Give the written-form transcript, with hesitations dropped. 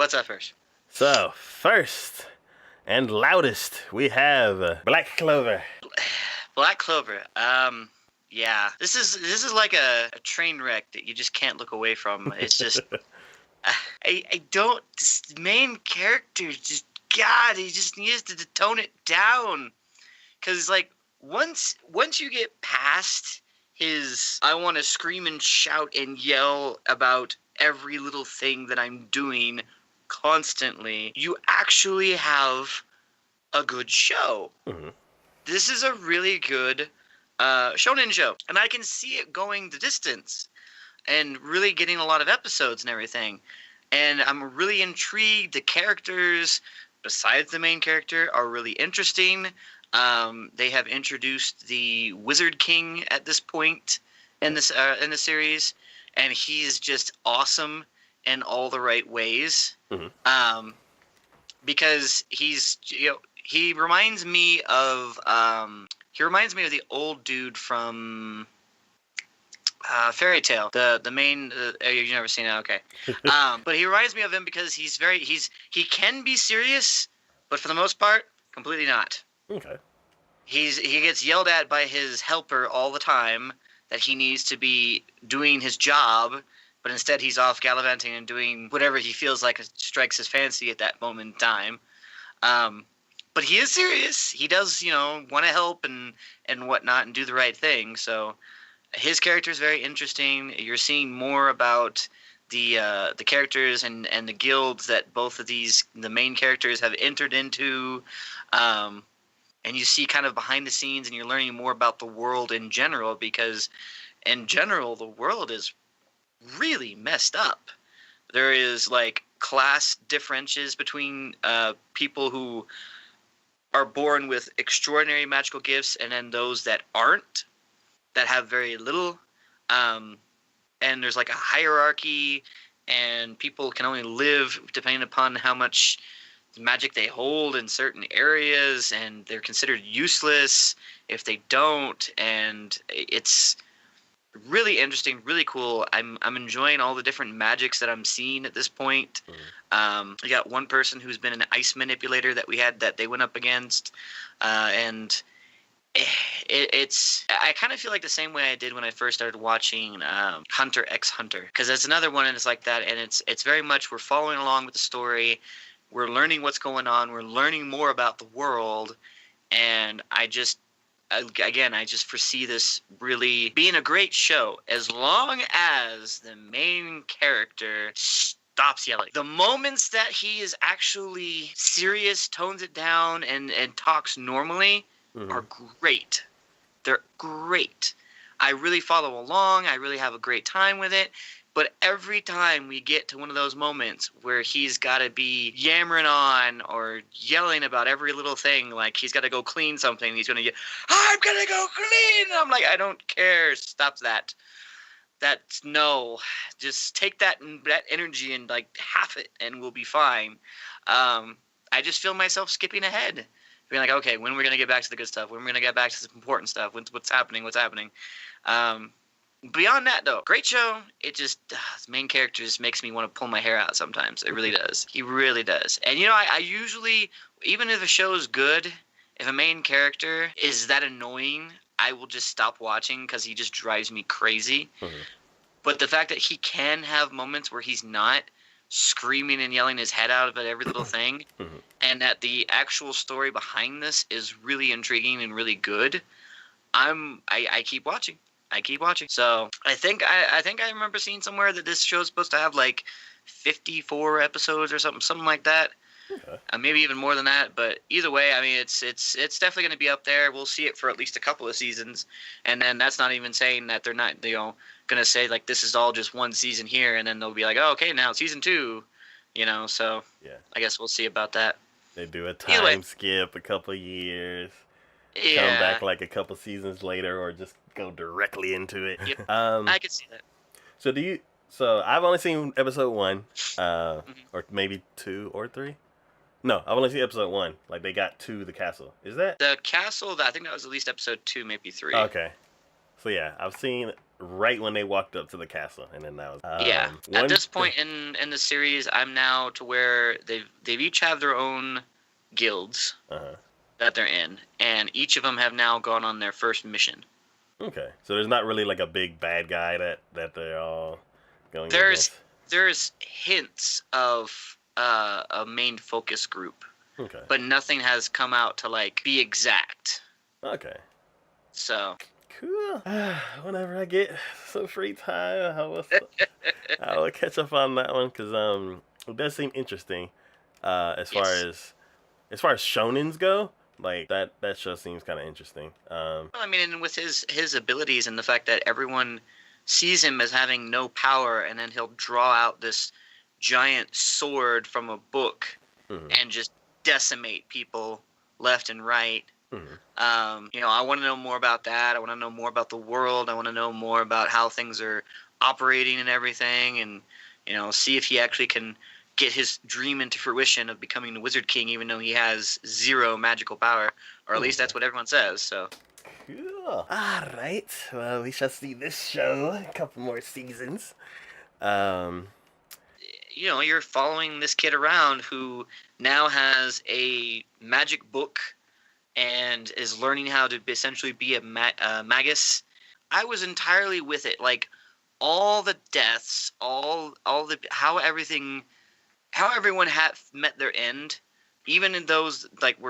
What's up first? So, first and loudest, we have Black Clover. Black Clover. Yeah. This is like a train wreck that you just can't look away from. It's just I don't. This main character just God. He just needs to tone it down. Cause like once you get past his, I want to scream and shout and yell about every little thing that I'm doing constantly, you actually have a good show. Mm-hmm. This is a really good shonen show, and I can see it going the distance and really getting a lot of episodes and everything. And I'm really intrigued. The characters, besides the main character, are really interesting. They have introduced the Wizard King at this point in the series, and he's just awesome in all the right ways. Mm-hmm. Because he reminds me of the old dude from Fairy Tale, the main. You've never seen it, okay? But he reminds me of him because he can be serious, but for the most part, completely not. Okay. He gets yelled at by his helper all the time that he needs to be doing his job, but instead he's off gallivanting and doing whatever he feels like strikes his fancy at that moment in time. But he is serious. He does, want to help and whatnot and do the right thing. So his character is very interesting. You're seeing more about the characters and the guilds that both of the main characters have entered into. And you see kind of behind the scenes, and you're learning more about the world in general, because in general, the world is really messed up. There is like class differences between people who are born with extraordinary magical gifts and then those that aren't, that have very little. And there's like a hierarchy, and people can only live depending upon how much magic they hold in certain areas, and they're considered useless if they don't. And it's really interesting, really cool. I'm enjoying all the different magics that I'm seeing at this point. We got one person who's been an ice manipulator that they went up against, and it's I kind of feel like the same way I did when I first started watching Hunter x Hunter, because that's another one and it's like that, and it's very much we're following along with the story. We're learning what's going on. We're learning more about the world, and I just foresee this really being a great show as long as the main character stops yelling. The moments that he is actually serious, tones it down, and talks normally are great. They're great. I really follow along. I really have a great time with it. But every time we get to one of those moments where he's got to be yammering on or yelling about every little thing, like he's got to go clean something, he's going to yell, I'm going to go clean! And I'm like, I don't care. Stop that. That's no. Just take that energy and like half it and we'll be fine. I just feel myself skipping ahead. Being like, okay, when are we going to get back to the good stuff? When are we going to get back to the important stuff? What's happening? Beyond that, though, great show. It just, the main character just makes me want to pull my hair out sometimes. It really does. He really does. And, I usually, even if a show is good, if a main character is that annoying, I will just stop watching because he just drives me crazy. But the fact that he can have moments where he's not screaming and yelling his head out about every little thing, and that the actual story behind this is really intriguing and really good, I keep watching. So I think I remember seeing somewhere that this show is supposed to have like 54 episodes or something like that. Okay. Maybe even more than that. But either way, I mean, it's definitely going to be up there. We'll see it for at least a couple of seasons, and then that's not even saying that they're not going to say like this is all just one season here, and then they'll be like, oh, okay, now season 2. So yeah, I guess we'll see about that. They do a time skip a couple of years. Yeah. Come back like a couple seasons later, or just go directly into it. Yep. I could see that. So I've only seen episode 1, or maybe 2 or 3. No, I've only seen episode 1. Like they got to the castle. Is that the castle? I think that was at least episode 2, maybe 3. Okay. So yeah, I've seen right when they walked up to the castle, and then that was Yeah. At this point in the series, I'm now to where they've each have their own guilds that they're in, and each of them have now gone on their first mission. Okay, so there's not really like a big bad guy that they're all going against. There's hints of a main focus group. Okay. But nothing has come out to like be exact. Okay. So cool. Whenever I get some free time, I will catch up on that one because it does seem interesting. As far as shonens go, like that show seems kind of interesting. Well, I mean, and with his abilities and the fact that everyone sees him as having no power, and then he'll draw out this giant sword from a book and just decimate people left and right. I want to know more about that. I want to know more about the world. I want to know more about how things are operating and everything, and see if he actually can get his dream into fruition of becoming the Wizard King, even though he has zero magical power, or at least that's what everyone says. So. Cool. All right. Well, we shall see this show a couple more seasons. You're following this kid around who now has a magic book and is learning how to essentially be a magus. I was entirely with it. Like, all the deaths, all the how everyone had met their end, even in those like were